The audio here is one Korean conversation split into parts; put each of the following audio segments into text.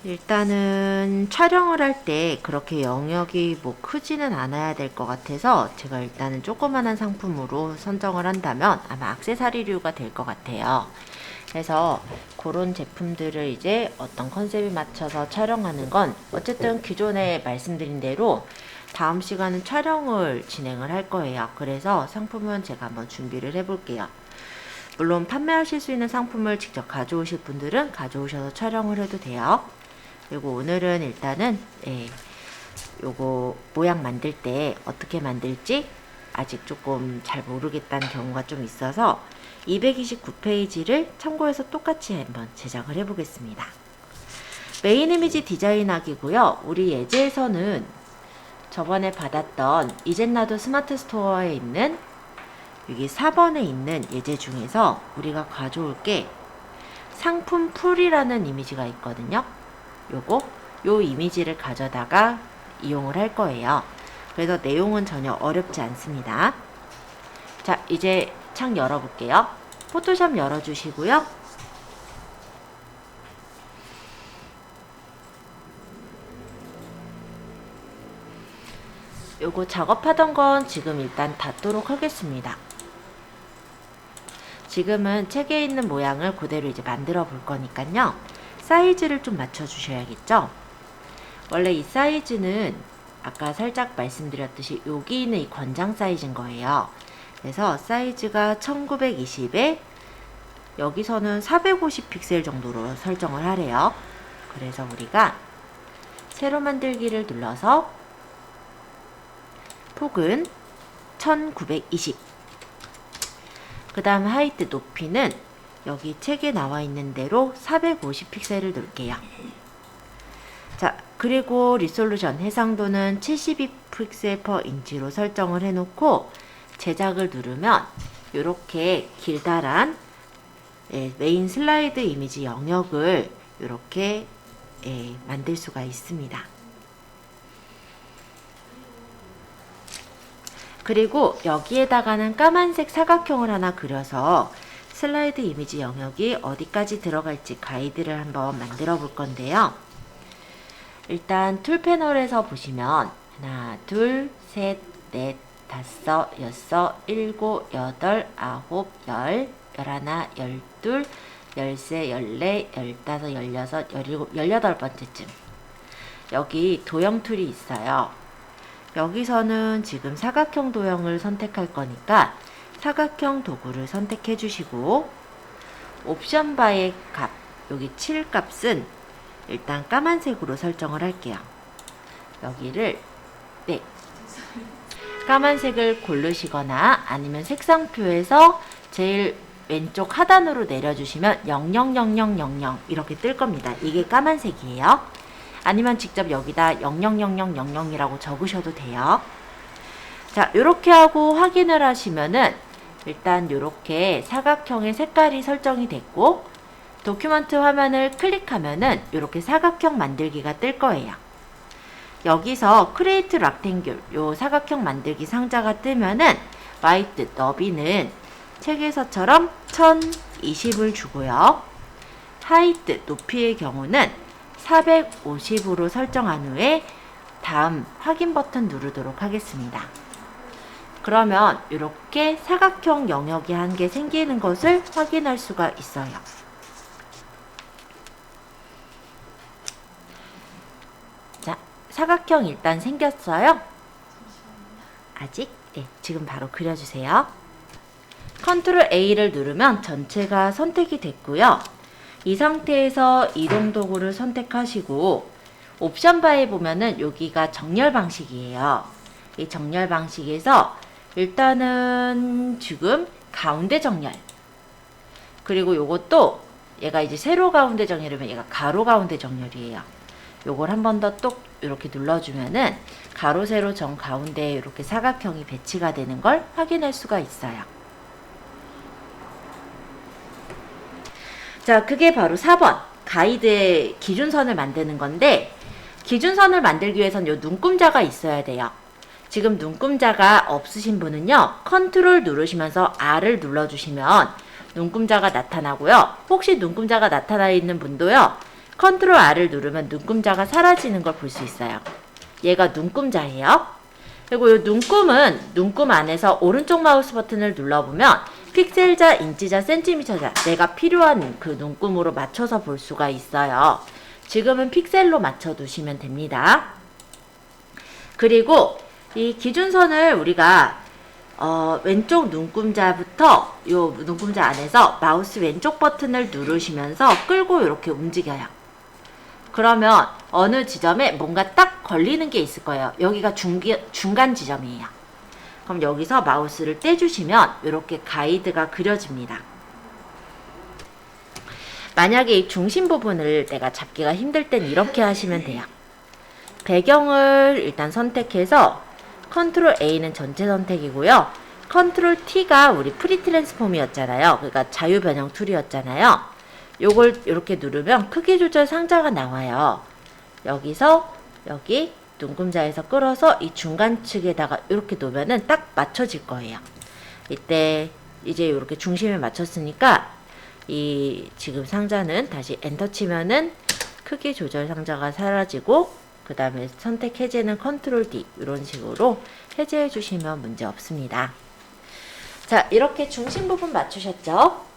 일단은 촬영을 할 때 그렇게 영역이 뭐 크지는 않아야 될 것 같아서 제가 일단은 조그만한 상품으로 선정을 한다면 아마 액세서리류가 될 것 같아요. 그래서 그런 제품들을 이제 어떤 컨셉에 맞춰서 촬영하는 건 어쨌든 기존에 말씀드린 대로 다음 시간은 촬영을 진행을 할 거예요. 그래서 상품은 제가 한번 준비를 해 볼게요. 물론 판매하실 수 있는 상품을 직접 가져오실 분들은 가져오셔서 촬영을 해도 돼요. 그리고 오늘은 일단은 요거 모양 만들 때 어떻게 만들지 아직 조금 잘 모르겠다는 경우가 좀 있어서 229페이지를 참고해서 똑같이 한번 제작을 해 보겠습니다. 메인 이미지 디자인하기고요. 우리 예제에서는 저번에 받았던 이젠나도 스마트 스토어에 있는 여기 4번에 있는 예제 중에서 우리가 가져올 게 상품 풀이라는 이미지가 있거든요. 요 이미지를 가져다가 이용을 할 거예요. 그래서 내용은 전혀 어렵지 않습니다. 자, 이제 창 열어볼게요. 포토샵 열어주시고요. 요거 작업하던 건 지금 일단 닫도록 하겠습니다. 지금은 책에 있는 모양을 그대로 이제 만들어 볼 거니까요. 사이즈를 좀 맞춰 주셔야겠죠. 원래 이 사이즈는 아까 살짝 말씀드렸듯이 여기 있는 이 권장 사이즈인 거예요. 그래서 사이즈가 1920에 여기서는 450 픽셀 정도로 설정을 하래요. 그래서 우리가 새로 만들기를 눌러서 폭은 1920, 그 다음 하이트 높이는 여기 책에 나와 있는 대로 450 픽셀을 넣을게요. 자, 그리고 리솔루션 해상도는 72 픽셀 per 인치로 설정을 해놓고 제작을 누르면 이렇게 길다란 메인 슬라이드 이미지 영역을 이렇게 만들 수가 있습니다. 그리고 여기에다가는 까만색 사각형을 하나 그려서 슬라이드 이미지 영역이 어디까지 들어갈지 가이드를 한번 만들어 볼 건데요. 일단 툴 패널에서 보시면 하나, 둘, 셋, 넷, 다섯, 여섯, 일곱, 여덟, 아홉, 열, 열하나, 열둘, 열세, 열네, 열다섯, 열여섯, 열일곱, 열여덟 번째쯤 여기 도형 툴이 있어요. 여기서는 지금 사각형 도형을 선택할 거니까 사각형 도구를 선택해 주시고 옵션 바의 값, 여기 7 값은 일단 까만색으로 설정을 할게요. 여기를 까만색을 고르시거나 아니면 색상표에서 제일 왼쪽 하단으로 내려주시면 000000 이렇게 뜰 겁니다. 이게 까만색이에요. 아니면 직접 여기다 000000이라고 적으셔도 돼요. 자, 요렇게 하고 확인을 하시면은 일단 요렇게 사각형의 색깔이 설정이 됐고 도큐먼트 화면을 클릭하면은 요렇게 사각형 만들기가 뜰 거예요. 여기서 크리에이트 락탱귤 요 사각형 만들기 상자가 뜨면은 와이드 너비는 책에서처럼 1020을 주고요. 하이트 높이의 경우는 450으로 설정한 후에 다음 확인 버튼 누르도록 하겠습니다. 그러면 이렇게 사각형 영역이 한 개 생기는 것을 확인할 수가 있어요. 자, 사각형 일단 생겼어요? 아직? 네, 지금 바로 그려주세요. 컨트롤 A를 누르면 전체가 선택이 됐고요. 이 상태에서 이동 도구를 선택하시고 옵션 바에 보면은 여기가 정렬 방식이에요. 이 정렬 방식에서 일단은 지금 가운데 정렬, 그리고 요것도 얘가 이제 세로 가운데 정렬이면 얘가 가로 가운데 정렬이에요. 요걸 한 번 더 뚝 이렇게 눌러주면은 가로 세로 정 가운데에 이렇게 사각형이 배치가 되는 걸 확인할 수가 있어요. 자, 그게 바로 4번 가이드의 기준선을 만드는 건데, 기준선을 만들기 위해선 요 눈금자가 있어야 돼요. 지금 눈금자가 없으신 분은요, 컨트롤 누르시면서 R을 눌러주시면 눈금자가 나타나고요. 혹시 눈금자가 나타나 있는 분도요. 컨트롤 R을 누르면 눈금자가 사라지는 걸 볼 수 있어요. 얘가 눈금자예요. 그리고 이 눈금은 눈금 안에서 오른쪽 마우스 버튼을 눌러보면 픽셀자, 인치자, 센티미터자 내가 필요한 그 눈금으로 맞춰서 볼 수가 있어요. 지금은 픽셀로 맞춰 두시면 됩니다. 그리고 이 기준선을 우리가 왼쪽 눈금자부터 요 눈금자 안에서 마우스 왼쪽 버튼을 누르시면서 끌고 이렇게 움직여요. 그러면 어느 지점에 뭔가 딱 걸리는 게 있을 거예요. 여기가 중간 지점이에요. 그럼 여기서 마우스를 떼주시면 이렇게 가이드가 그려집니다. 만약에 이 중심 부분을 내가 잡기가 힘들 땐 이렇게 하시면 돼요. 배경을 일단 선택해서 컨트롤 A는 전체 선택이고요. 컨트롤 T가 우리 프리 트랜스폼이었잖아요. 그러니까 자유 변형 툴이었잖아요. 요걸 이렇게 누르면 크기 조절 상자가 나와요. 여기서 여기 눈금자에서 끌어서 이 중간 측에다가 이렇게 놓으면은 딱 맞춰질 거예요. 이때 이제 이렇게 중심에 맞췄으니까 이 지금 상자는 다시 엔터 치면은 크기 조절 상자가 사라지고 그 다음에 선택 해제는 컨트롤 D 이런 식으로 해제해 주시면 문제 없습니다. 자, 이렇게 중심 부분 맞추셨죠?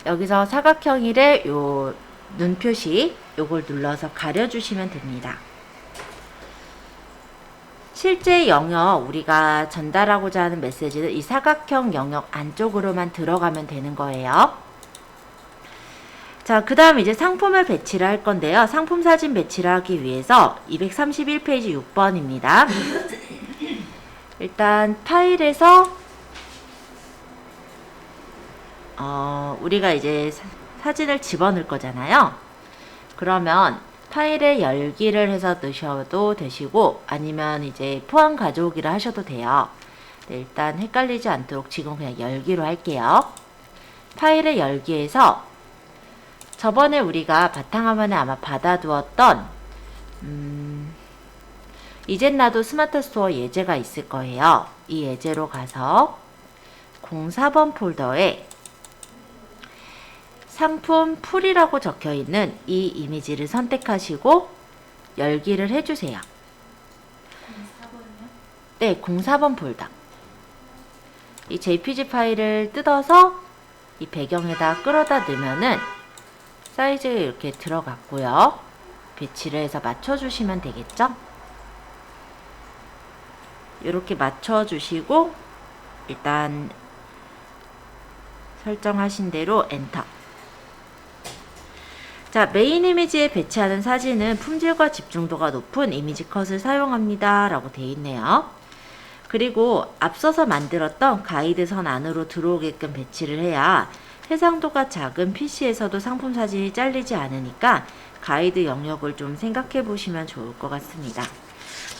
여기서 사각형이래 요 눈 표시 요걸 눌러서 가려주시면 됩니다. 실제 영역 우리가 전달하고자 하는 메시지는 이 사각형 영역 안쪽으로만 들어가면 되는 거예요. 자, 그 다음 이제 상품을 배치를 할 건데요. 상품 사진 배치를 하기 위해서 231페이지 6번입니다. 일단 파일에서 우리가 이제 사진을 집어넣을 거잖아요. 그러면 파일에 열기를 해서 넣으셔도 되시고 아니면 이제 포함 가져오기를 하셔도 돼요. 네, 일단 헷갈리지 않도록 지금 그냥 열기로 할게요. 파일에 열기에서 저번에 우리가 바탕화면에 아마 받아두었던 이젠 나도 스마트 스토어 예제가 있을 거예요. 이 예제로 가서 04번 폴더에 상품 풀이라고 적혀 있는 이 이미지를 선택하시고 열기를 해주세요. 04번이요? 네, 04번 폴더. 이 JPG 파일을 뜯어서 이 배경에다 끌어다 넣으면은 사이즈가 이렇게 들어갔고요. 배치를 해서 맞춰주시면 되겠죠? 이렇게 맞춰주시고 일단 설정하신 대로 엔터. 자, 메인 이미지에 배치하는 사진은 품질과 집중도가 높은 이미지 컷을 사용합니다 라고 되어 있네요. 그리고 앞서서 만들었던 가이드 선 안으로 들어오게끔 배치를 해야 해상도가 작은 PC에서도 상품 사진이 잘리지 않으니까 가이드 영역을 좀 생각해 보시면 좋을 것 같습니다.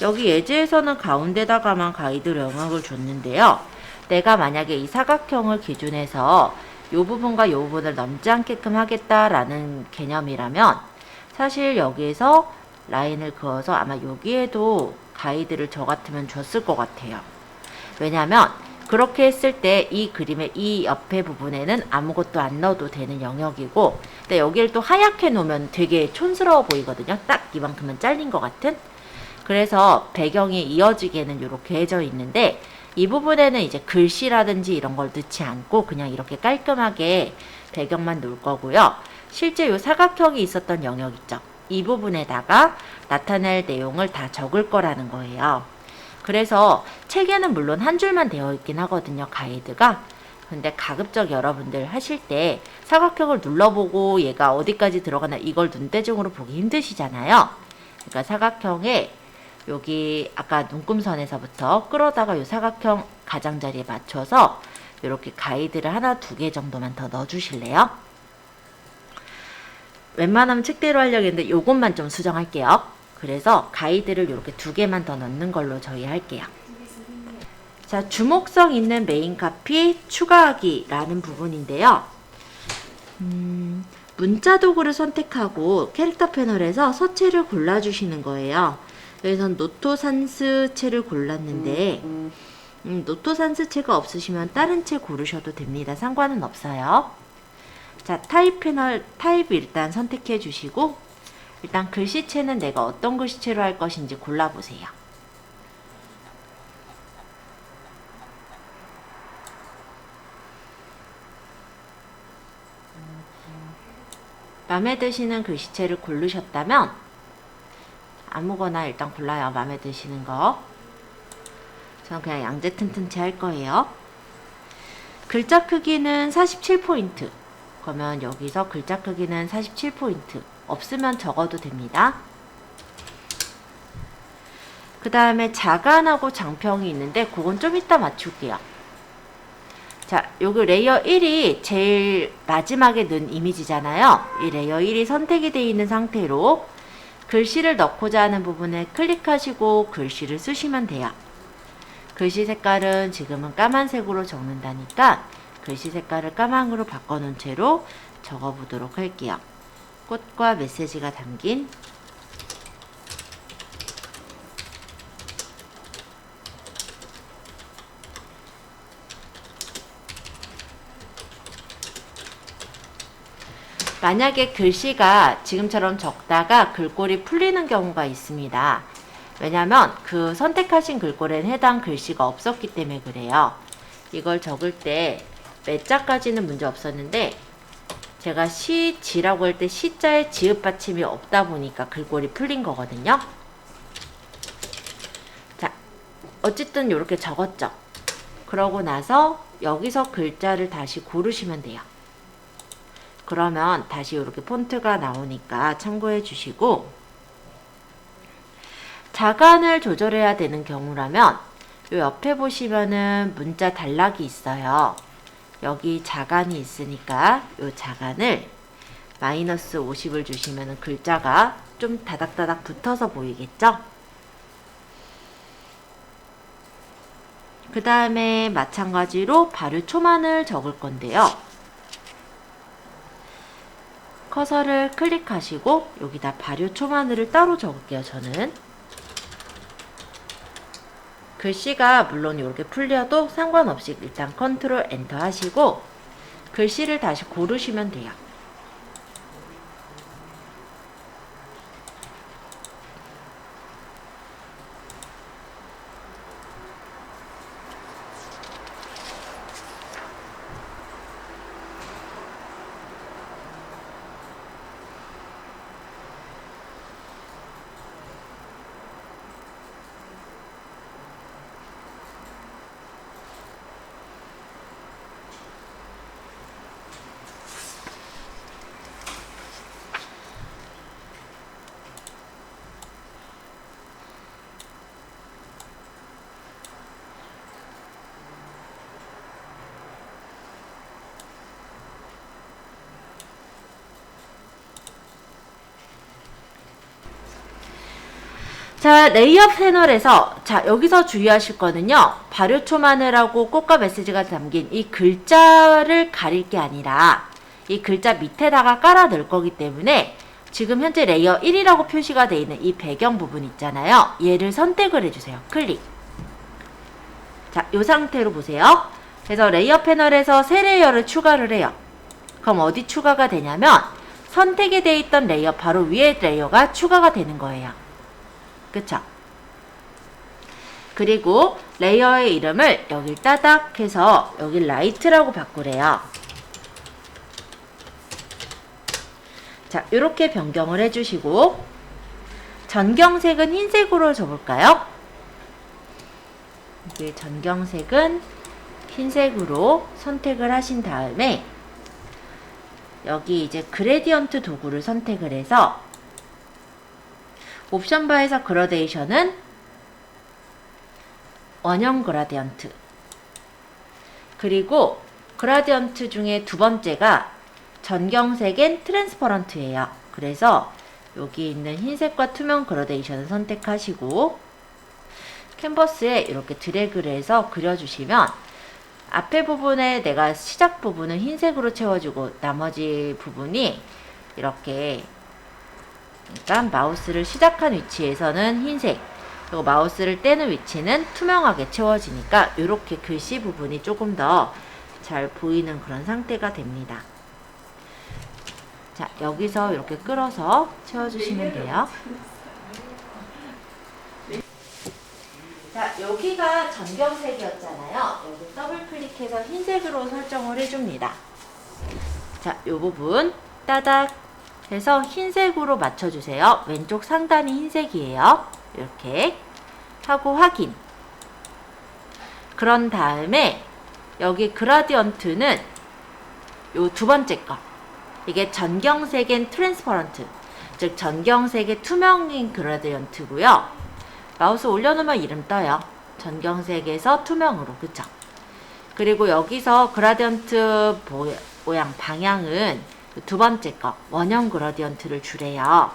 여기 예제에서는 가운데다가만 가이드 영역을 줬는데요. 내가 만약에 이 사각형을 기준해서 이 부분과 이 부분을 넘지 않게끔 하겠다라는 개념이라면 사실 여기에서 라인을 그어서 아마 여기에도 가이드를 저 같으면 줬을 것 같아요. 왜냐하면 그렇게 했을 때 이 그림의 이 옆에 부분에는 아무것도 안 넣어도 되는 영역이고 근데 여기를 또 하얗게 놓으면 되게 촌스러워 보이거든요. 딱 이만큼은 잘린 것 같은. 그래서 배경이 이어지게는 이렇게 해져 있는데 이 부분에는 이제 글씨라든지 이런 걸 넣지 않고 그냥 이렇게 깔끔하게 배경만 놓을 거고요. 실제 이 사각형이 있었던 영역 있죠. 이 부분에다가 나타낼 내용을 다 적을 거라는 거예요. 그래서 책에는 물론 한 줄만 되어 있긴 하거든요. 가이드가. 근데 가급적 여러분들 하실 때 사각형을 눌러보고 얘가 어디까지 들어가나 이걸 눈대중으로 보기 힘드시잖아요. 그러니까 사각형에 여기 아까 눈금선에서부터 끌어다가 이 사각형 가장자리에 맞춰서 이렇게 가이드를 하나, 두 개 정도만 더 넣어주실래요? 웬만하면 책대로 하려고 했는데 요것만 좀 수정할게요. 그래서 가이드를 이렇게 두 개만 더 넣는 걸로 저희 할게요. 자, 주목성 있는 메인 카피 추가하기 라는 부분인데요. 문자 도구를 선택하고 캐릭터 패널에서 서체를 골라주시는 거예요. 여기선 노토산스 채를 골랐는데 노트 산스체가 없으시면 다른 체 고르셔도 됩니다. 상관은 없어요. 자, 타입 패널, 타입 일단 선택해 주시고, 일단 글씨체는 내가 어떤 글씨체로 할 것인지 골라보세요. 마음에 드시는 글씨체를 고르셨다면 아무거나 일단 골라요. 마음에 드시는 거. 저는 그냥 양재 튼튼체 할 거예요. 글자 크기는 47포인트. 그러면 여기서 글자 크기는 47포인트. 없으면 적어도 됩니다. 그 다음에 자간하고 장평이 있는데 그건 좀 이따 맞출게요. 자, 요거 레이어 1이 제일 마지막에 넣은 이미지잖아요. 이 레이어 1이 선택이 되어 있는 상태로 글씨를 넣고자 하는 부분에 클릭하시고 글씨를 쓰시면 돼요. 글씨 색깔은 지금은 까만색으로 적는다니까 글씨 색깔을 까만으로 바꿔놓은 채로 적어보도록 할게요. 꽃과 메시지가 담긴 만약에 글씨가 지금처럼 적다가 글꼴이 풀리는 경우가 있습니다. 왜냐면 그 선택하신 글꼴에는 해당 글씨가 없었기 때문에 그래요. 이걸 적을 때 몇 자까지는 문제 없었는데 제가 시지라고 할 때 시자에 지읒 받침이 없다 보니까 글꼴이 풀린 거거든요. 자, 어쨌든 이렇게 적었죠. 그러고 나서 여기서 글자를 다시 고르시면 돼요. 그러면 다시 이렇게 폰트가 나오니까 참고해 주시고, 자간을 조절해야 되는 경우라면 요 옆에 보시면은 문자 단락이 있어요. 여기 자간이 있으니까 요 자간을 마이너스 50을 주시면은 글자가 좀 다닥다닥 붙어서 보이겠죠? 그 다음에 마찬가지로 발효 초만을 적을 건데요. 커서를 클릭하시고 여기다 발효 초마늘을 따로 적을게요. 저는 글씨가 물론 이렇게 풀려도 상관없이 일단 컨트롤 엔터 하시고 글씨를 다시 고르시면 돼요. 자, 레이어 패널에서 자 여기서 주의하실 거는요. 발효 초마늘하고 꽃과 메시지가 담긴 이 글자를 가릴 게 아니라 이 글자 밑에다가 깔아 넣을 거기 때문에 지금 현재 레이어 1이라고 표시가 되어 있는 이 배경 부분 있잖아요. 얘를 선택을 해주세요. 클릭. 자, 이 상태로 보세요. 그래서 레이어 패널에서 새 레이어를 추가를 해요. 그럼 어디 추가가 되냐면 선택이 되어 있던 레이어 바로 위에 레이어가 추가가 되는 거예요. 그쵸? 그리고 레이어의 이름을 여기 따닥 해서 여기 라이트라고 바꾸래요. 자, 이렇게 변경을 해주시고 전경색은 흰색으로 줘볼까요? 여기 전경색은 흰색으로 선택을 하신 다음에 여기 이제 그레디언트 도구를 선택을 해서 옵션 바에서 그라데이션은 원형 그라디언트, 그리고 그라디언트 중에 두 번째가 전경색엔 트랜스퍼런트예요. 그래서 여기 있는 흰색과 투명 그라데이션을 선택하시고 캔버스에 이렇게 드래그를 해서 그려주시면 앞에 부분에 내가 시작 부분은 흰색으로 채워주고 나머지 부분이 이렇게, 그러니까 마우스를 시작한 위치에서는 흰색, 그리고 마우스를 떼는 위치는 투명하게 채워지니까 이렇게 글씨 부분이 조금 더 잘 보이는 그런 상태가 됩니다. 자, 여기서 이렇게 끌어서 채워주시면 돼요. 자, 여기가 전경색이었잖아요. 여기 더블 클릭해서 흰색으로 설정을 해줍니다. 자, 이 부분 따닥 해서 흰색으로 맞춰주세요. 왼쪽 상단이 흰색이에요. 이렇게 하고 확인. 그런 다음에 여기 그라디언트는 요 두 번째 거. 이게 전경색엔 트랜스퍼런트, 즉 전경색의 투명인 그라디언트고요. 마우스 올려놓으면 이름 떠요. 전경색에서 투명으로, 그쵸? 그리고 여기서 그라디언트 모양 방향은 두 번째 거 원형 그라디언트를 주래요.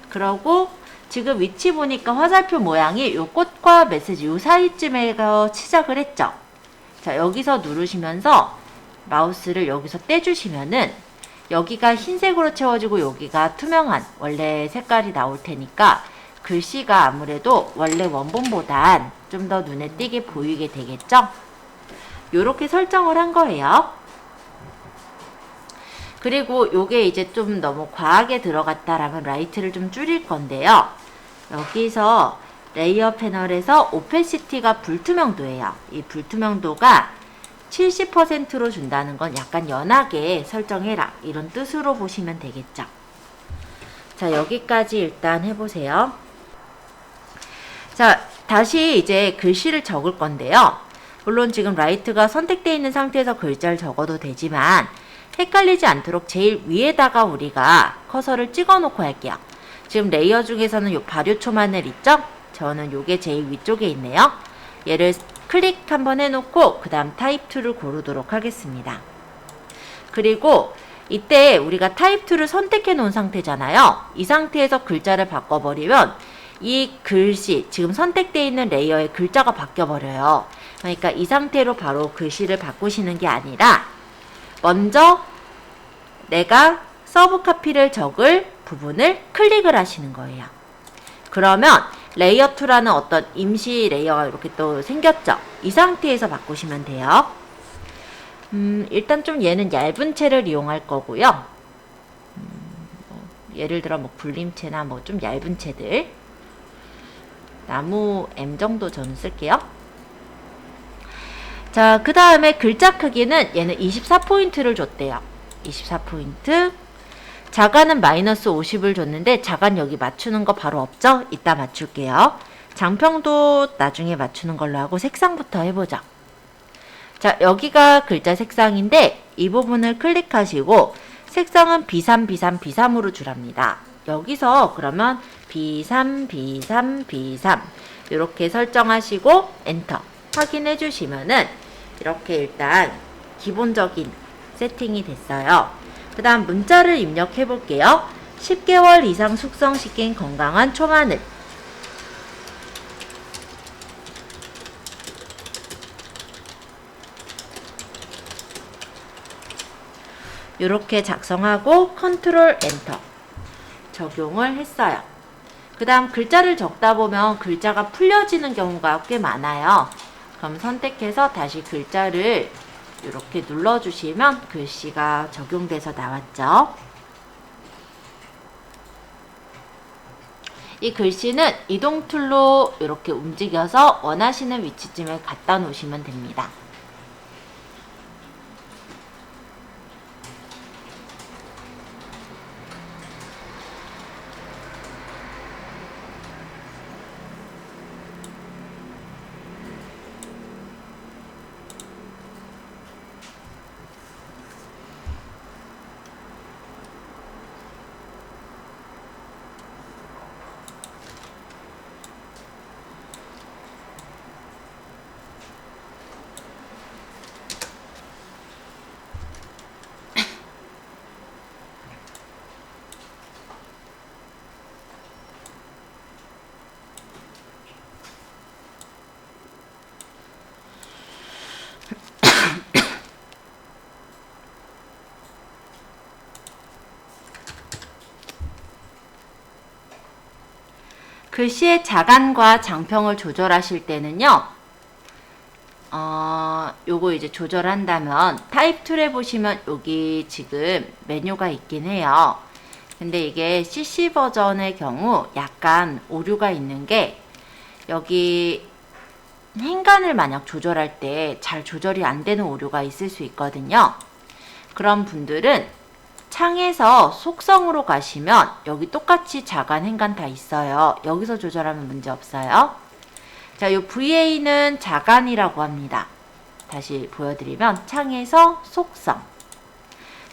그러고 지금 위치 보니까 화살표 모양이 요 꽃과 메시지 요 사이쯤에서 시작을 했죠. 자, 여기서 누르시면서 마우스를 여기서 떼주시면은 여기가 흰색으로 채워지고 여기가 투명한 원래 색깔이 나올 테니까 글씨가 아무래도 원래 원본보단 좀 더 눈에 띄게 보이게 되겠죠? 요렇게 설정을 한 거예요. 그리고 요게 이제 좀 너무 과하게 들어갔다라면 라이트를 좀 줄일 건데요. 여기서 레이어 패널에서 오페시티가 불투명도예요. 이 불투명도가 70%로 준다는 건 약간 연하게 설정해라, 이런 뜻으로 보시면 되겠죠. 자, 여기까지 일단 해보세요. 자, 다시 이제 글씨를 적을 건데요. 물론 지금 라이트가 선택되어 있는 상태에서 글자를 적어도 되지만 헷갈리지 않도록 제일 위에다가 우리가 커서를 찍어 놓고 할게요. 지금 레이어 중에서는 요 발효 초마늘 있죠? 저는 요게 제일 위쪽에 있네요. 얘를 클릭 한번 해놓고 그 다음 타입 2를 고르도록 하겠습니다. 그리고 이때 우리가 타입 2를 선택해 놓은 상태잖아요. 이 상태에서 글자를 바꿔버리면 이 글씨, 지금 선택되어 있는 레이어의 글자가 바뀌어버려요. 그러니까 이 상태로 바로 글씨를 바꾸시는 게 아니라 먼저 내가 서브 카피를 적을 부분을 클릭을 하시는 거예요. 그러면 레이어 2라는 어떤 임시 레이어가 이렇게 또 생겼죠. 이 상태에서 바꾸시면 돼요. 일단 좀 얘는 얇은 채를 이용할 거고요. 예를 들어 뭐 굴림체나 뭐 좀 얇은 채들, 나무 M 정도 저는 쓸게요. 자, 그 다음에 글자 크기는 얘는 24포인트를 줬대요. 24포인트. 자간은 마이너스 50을 줬는데 자간 여기 맞추는 거 바로 없죠? 이따 맞출게요. 장평도 나중에 맞추는 걸로 하고 색상부터 해보자. 자, 여기가 글자 색상인데 이 부분을 클릭하시고 색상은 B3, B3, B3으로 주랍니다. 여기서 그러면 B3, B3, B3 이렇게 설정하시고 엔터 확인해 주시면은 이렇게 일단 기본적인 세팅이 됐어요. 그 다음 문자를 입력해 볼게요. 10개월 이상 숙성시킨 건강한 초마늘. 이렇게 작성하고 컨트롤 엔터 적용을 했어요. 그 다음 글자를 적다 보면 글자가 풀려지는 경우가 꽤 많아요. 그럼 선택해서 다시 글자를 이렇게 눌러주시면 글씨가 적용돼서 나왔죠. 이 글씨는 이동 툴로 이렇게 움직여서 원하시는 위치쯤에 갖다 놓으시면 됩니다. 글씨의 자간과 장평을 조절하실 때는요, 요거 이제 조절한다면 타입 툴에 보시면 여기 지금 메뉴가 있긴 해요. 근데 이게 CC 버전의 경우 약간 오류가 있는 게, 여기 행간을 만약 조절할 때 잘 조절이 안 되는 오류가 있을 수 있거든요. 그런 분들은 창에서 속성으로 가시면 여기 똑같이 자간 행간 다 있어요. 여기서 조절하면 문제 없어요. 자, 요 VA는 자간이라고 합니다. 다시 보여드리면 창에서 속성.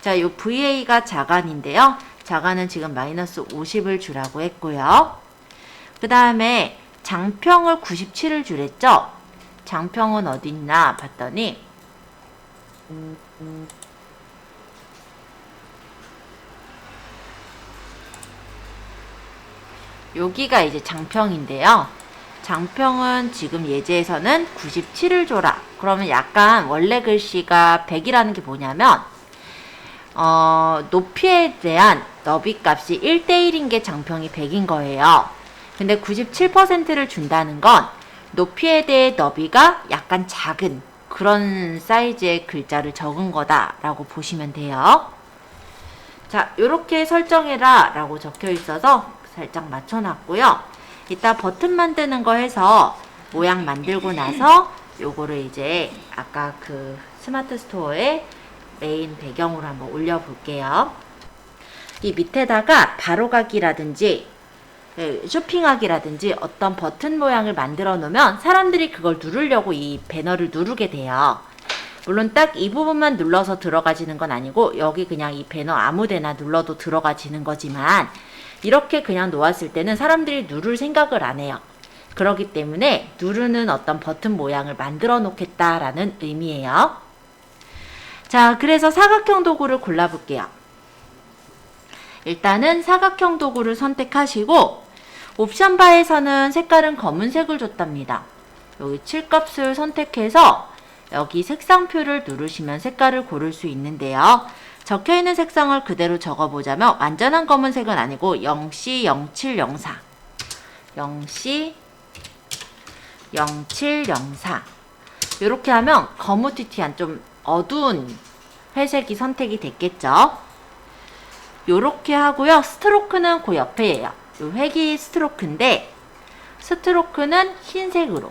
자, 요 VA가 자간인데요. 자간은 지금 마이너스 50을 주라고 했고요. 그 다음에 장평을 97을 주랬죠. 장평은 어디 있나 봤더니 여기가 이제 장평인데요. 장평은 지금 예제에서는 97을 줘라. 그러면 약간 원래 글씨가 100이라는 게 뭐냐면 높이에 대한 너비 값이 1대1인 게 장평이 100인 거예요. 근데 97%를 준다는 건 높이에 대해 너비가 약간 작은 그런 사이즈의 글자를 적은 거다라고 보시면 돼요. 자, 요렇게 설정해라 라고 적혀 있어서 살짝 맞춰놨고요. 이따 버튼 만드는 거 해서 모양 만들고 나서 요거를 이제 아까 그 스마트 스토어에 메인 배경으로 한번 올려볼게요. 이 밑에다가 바로가기라든지 쇼핑하기라든지 어떤 버튼 모양을 만들어 놓으면 사람들이 그걸 누르려고 이 배너를 누르게 돼요. 물론 딱 이 부분만 눌러서 들어가지는 건 아니고 여기 그냥 이 배너 아무데나 눌러도 들어가지는 거지만 이렇게 그냥 놓았을 때는 사람들이 누를 생각을 안 해요. 그렇기 때문에 누르는 어떤 버튼 모양을 만들어 놓겠다라는 의미예요. 자, 그래서 사각형 도구를 골라볼게요. 일단은 사각형 도구를 선택하시고 옵션 바에서는 색깔은 검은색을 줬답니다. 여기 칠값을 선택해서 여기 색상표를 누르시면 색깔을 고를 수 있는데요. 적혀있는 색상을 그대로 적어보자면 완전한 검은색은 아니고 0C 0704 0C 0704 이렇게 하면 거무튀튀한 좀 어두운 회색이 선택이 됐겠죠. 요렇게 하고요. 스트로크는 그 옆에예요. 요 회기 스트로크인데 스트로크는 흰색으로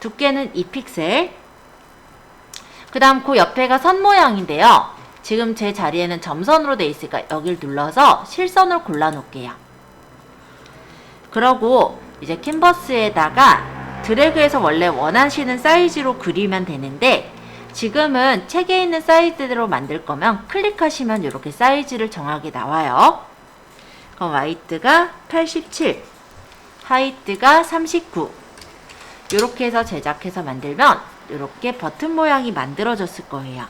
두께는 2픽셀. 그 다음 그 옆에가 선 모양인데요. 지금 제 자리에는 점선으로 돼 있으니까 여길 눌러서 실선을 골라 놓을게요. 그러고 이제 캔버스에다가 드래그해서 원래 원하시는 사이즈로 그리면 되는데 지금은 책에 있는 사이즈대로 만들 거면 클릭하시면 이렇게 사이즈를 정하게 나와요. 그럼 화이트가 87, 하이트가 39 이렇게 해서 제작해서 만들면 이렇게 버튼 모양이 만들어졌을 거예요.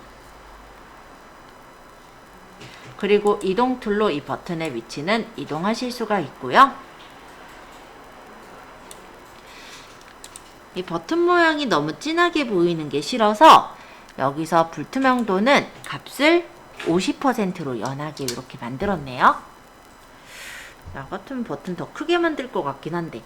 그리고 이동 툴로 이 버튼의 위치는 이동하실 수가 있고요. 이 버튼 모양이 너무 진하게 보이는 게 싫어서 여기서 불투명도는 값을 50%로 연하게 이렇게 만들었네요. 나 같으면 버튼 더 크게 만들 것 같긴 한데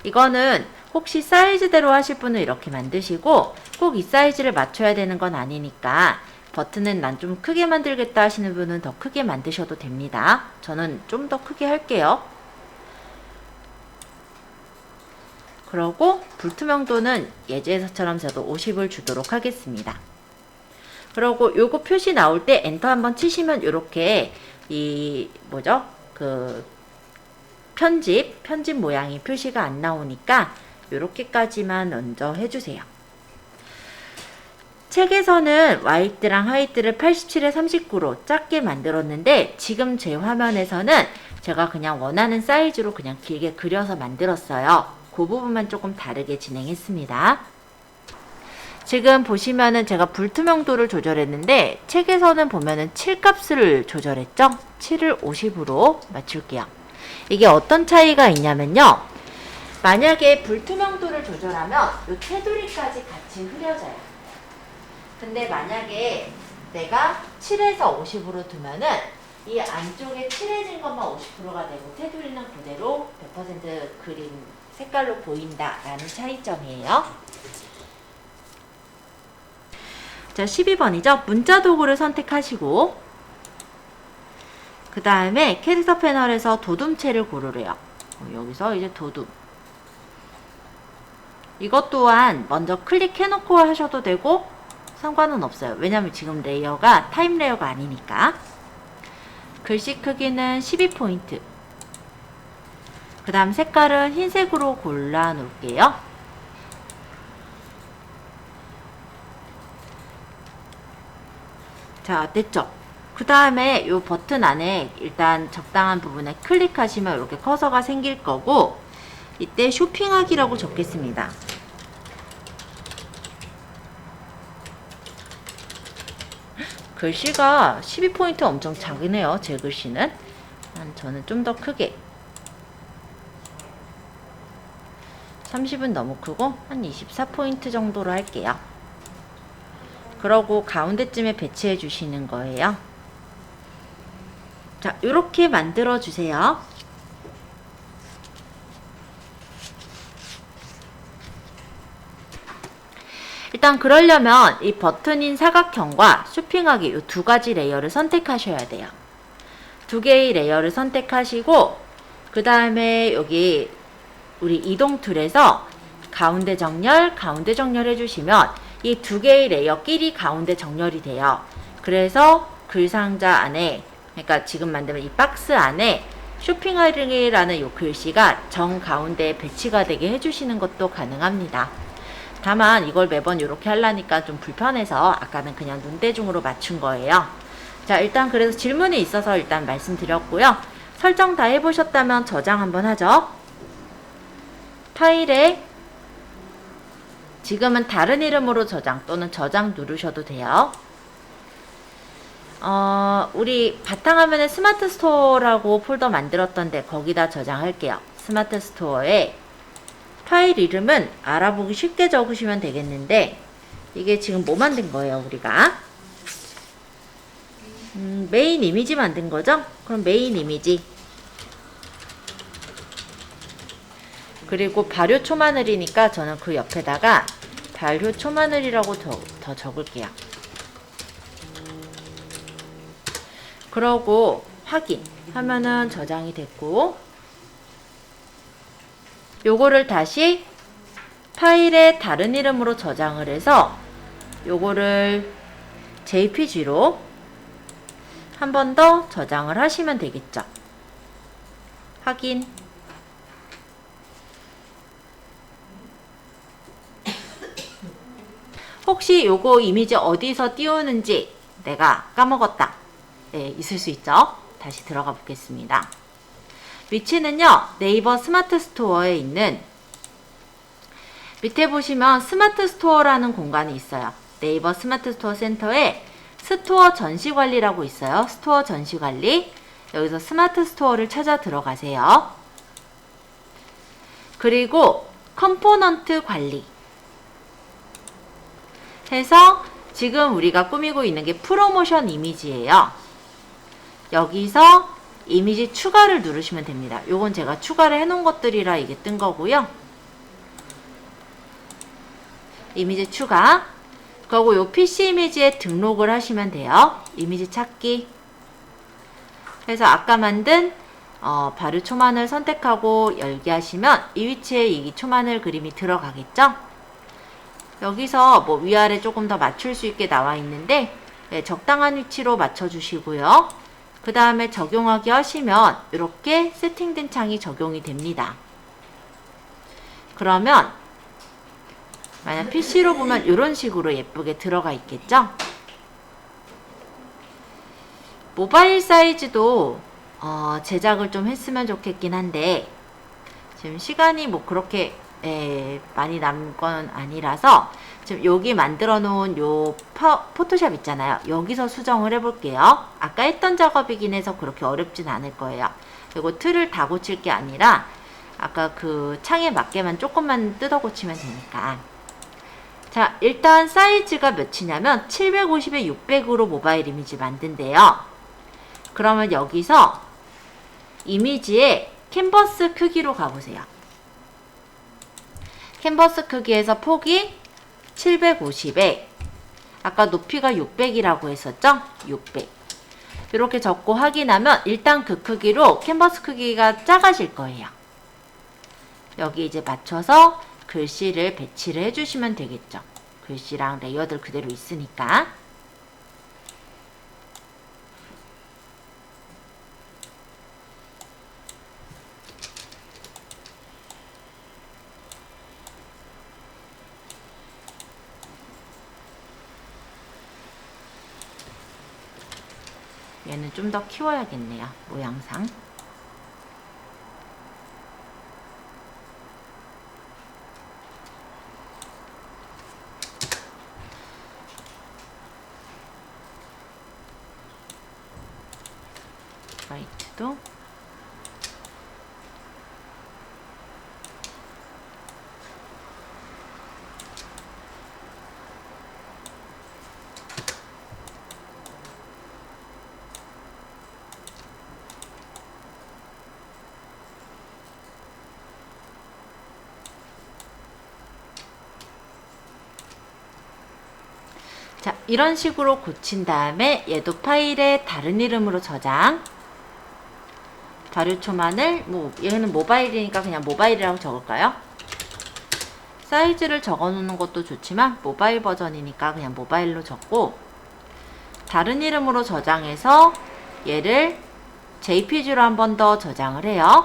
이거는 혹시 사이즈대로 하실 분은 이렇게 만드시고 꼭 이 사이즈를 맞춰야 되는 건 아니니까 버튼은 난 좀 크게 만들겠다 하시는 분은 더 크게 만드셔도 됩니다. 저는 좀 더 크게 할게요. 그러고 불투명도는 예제에서처럼 저도 50을 주도록 하겠습니다. 그러고 요거 표시 나올 때 엔터 한번 치시면 요렇게 이 뭐죠? 그 편집 모양이 표시가 안 나오니까 요렇게까지만 먼저 해주세요. 책에서는 화이트랑 하이트를 87에 39로 작게 만들었는데 지금 제 화면에서는 제가 그냥 원하는 사이즈로 그냥 길게 그려서 만들었어요. 그 부분만 조금 다르게 진행했습니다. 지금 보시면은 제가 불투명도를 조절했는데 책에서는 보면은 7값을 조절했죠? 7을 50으로 맞출게요. 이게 어떤 차이가 있냐면요. 만약에 불투명도를 조절하면 이 테두리까지 같이 흐려져요. 근데 만약에 내가 7에서 50으로 두면은 이 안쪽에 칠해진 것만 50%가 되고 테두리는 그대로 100% 그림 색깔로 보인다라는 차이점이에요. 자, 12번이죠. 문자 도구를 선택하시고 그 다음에 캐릭터 패널에서 도둠체를 고르래요. 여기서 이제 도둠. 이것 또한 먼저 클릭해놓고 하셔도 되고 상관은 없어요. 왜냐면 지금 레이어가 타임 레이어가 아니니까. 글씨 크기는 12포인트. 그 다음 색깔은 흰색으로 골라 놓을게요. 자, 됐죠? 그 다음에 이 버튼 안에 일단 적당한 부분에 클릭하시면 이렇게 커서가 생길 거고, 이때 쇼핑하기라고 적겠습니다. 글씨가 12포인트 엄청 작으네요. 제 글씨는. 저는 좀 더 크게. 30은 너무 크고 한 24포인트 정도로 할게요. 그러고 가운데쯤에 배치해 주시는 거예요. 자, 이렇게 만들어 주세요. 일단 그러려면 이 버튼인 사각형과 쇼핑하기 이 두 가지 레이어를 선택하셔야 돼요. 두 개의 레이어를 선택하시고 그 다음에 여기 우리 이동 툴에서 가운데 정렬 해주시면 이 두 개의 레이어끼리 가운데 정렬이 돼요. 그래서 글 상자 안에, 그러니까 지금 만들면 이 박스 안에 쇼핑하기라는 이 글씨가 정 가운데에 배치가 되게 해주시는 것도 가능합니다. 다만 이걸 매번 이렇게 하려니까 좀 불편해서 아까는 그냥 눈대중으로 맞춘 거예요. 자, 일단 그래서 질문이 있어서 일단 말씀드렸고요. 설정 다 해보셨다면 저장 한번 하죠. 파일에 지금은 다른 이름으로 저장 또는 저장 누르셔도 돼요. 우리 바탕화면에 스마트 스토어라고 폴더 만들었던데 거기다 저장할게요. 스마트 스토어에 파일 이름은 알아보기 쉽게 적으시면 되겠는데 이게 지금 뭐 만든 거예요, 우리가? 메인 이미지 만든 거죠? 그럼 메인 이미지. 그리고 발효 초마늘이니까 저는 그 옆에다가 발효 초마늘이라고 더 적을게요. 그러고 확인 하면은 저장이 됐고, 요거를 다시 파일에 다른 이름으로 저장을 해서 요거를 JPG로 한 번 더 저장을 하시면 되겠죠. 확인. 혹시 요거 이미지 어디서 띄우는지 내가 까먹었다. 네, 있을 수 있죠. 다시 들어가 보겠습니다. 위치는요, 네이버 스마트 스토어에 있는 밑에 보시면 스마트 스토어라는 공간이 있어요. 네이버 스마트 스토어 센터에 스토어 전시 관리라고 있어요. 스토어 전시 관리. 여기서 스마트 스토어를 찾아 들어가세요. 그리고 컴포넌트 관리 해서 지금 우리가 꾸미고 있는 게 프로모션 이미지예요. 여기서 이미지 추가를 누르시면 됩니다. 요건 제가 추가를 해놓은 것들이라 이게 뜬 거고요. 이미지 추가. 그리고 요 PC 이미지에 등록을 하시면 돼요. 이미지 찾기. 그래서 아까 만든 발효 초마늘 선택하고 열기 하시면 이 위치에 이 초마늘 그림이 들어가겠죠? 여기서 뭐 위아래 조금 더 맞출 수 있게 나와 있는데 네, 적당한 위치로 맞춰주시고요. 그 다음에 적용하기 하시면 이렇게 세팅된 창이 적용이 됩니다. 그러면 만약 PC로 보면 이런 식으로 예쁘게 들어가 있겠죠? 모바일 사이즈도 제작을 좀 했으면 좋겠긴 한데 지금 시간이 뭐 그렇게 많이 남은 건 아니라서 지금 여기 만들어 놓은 요 포토샵 있잖아요. 여기서 수정을 해볼게요. 아까 했던 작업이긴 해서 그렇게 어렵진 않을 거예요. 그리고 틀을 다 고칠 게 아니라 아까 그 창에 맞게만 조금만 뜯어 고치면 되니까. 자, 일단 사이즈가 몇이냐면 750에 600으로 모바일 이미지 만든대요. 그러면 여기서 이미지에 캔버스 크기로 가보세요. 캔버스 크기에서 폭이 750에 아까 높이가 600이라고 했었죠? 600. 이렇게 적고 확인하면 일단 그 크기로 캔버스 크기가 작아질 거예요. 여기 이제 맞춰서 글씨를 배치를 해주시면 되겠죠. 글씨랑 레이어들 그대로 있으니까. 얘는 좀 더 키워야겠네요. 모양상. 라이트도 자, 이런 식으로 고친 다음에 얘도 파일에 다른 이름으로 저장. 발효초만을, 얘는 모바일이니까 그냥 모바일이라고 적을까요? 사이즈를 적어 놓는 것도 좋지만 모바일 버전이니까 그냥 모바일로 적고, 다른 이름으로 저장해서 얘를 JPG로 한 번 더 저장을 해요.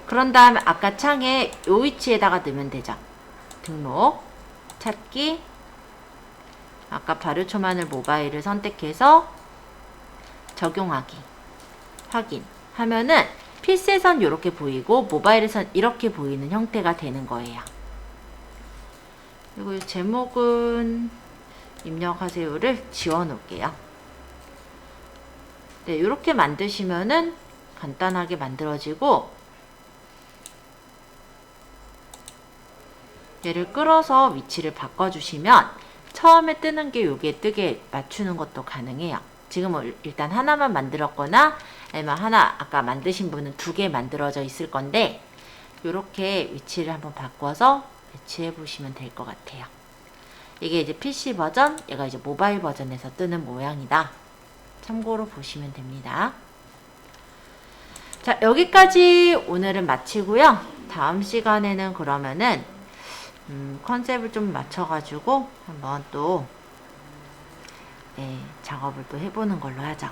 그런 다음에 아까 창에 요 위치에다가 넣으면 되죠. 등록, 찾기, 아까 발효초마늘 모바일을 선택해서 적용하기, 확인 하면은 필셋선 이렇게 보이고 모바일에선 이렇게 보이는 형태가 되는 거예요. 그리고 제목은 입력하세요를 지워 놓을게요. 네, 이렇게 만드시면은 간단하게 만들어지고, 얘를 끌어서 위치를 바꿔주시면 처음에 뜨는 게 요게 뜨게 맞추는 것도 가능해요. 지금은 일단 하나만 만들었거나 아니면 하나 아까 만드신 분은 2개 만들어져 있을 건데, 요렇게 위치를 한번 바꿔서 배치해 보시면 될 것 같아요. 이게 이제 PC 버전, 얘가 이제 모바일 버전에서 뜨는 모양이다. 참고로 보시면 됩니다. 자, 여기까지 오늘은 마치고요. 다음 시간에는 그러면은 컨셉을 좀 맞춰가지고 한번 또 작업을 또 해보는 걸로 하죠.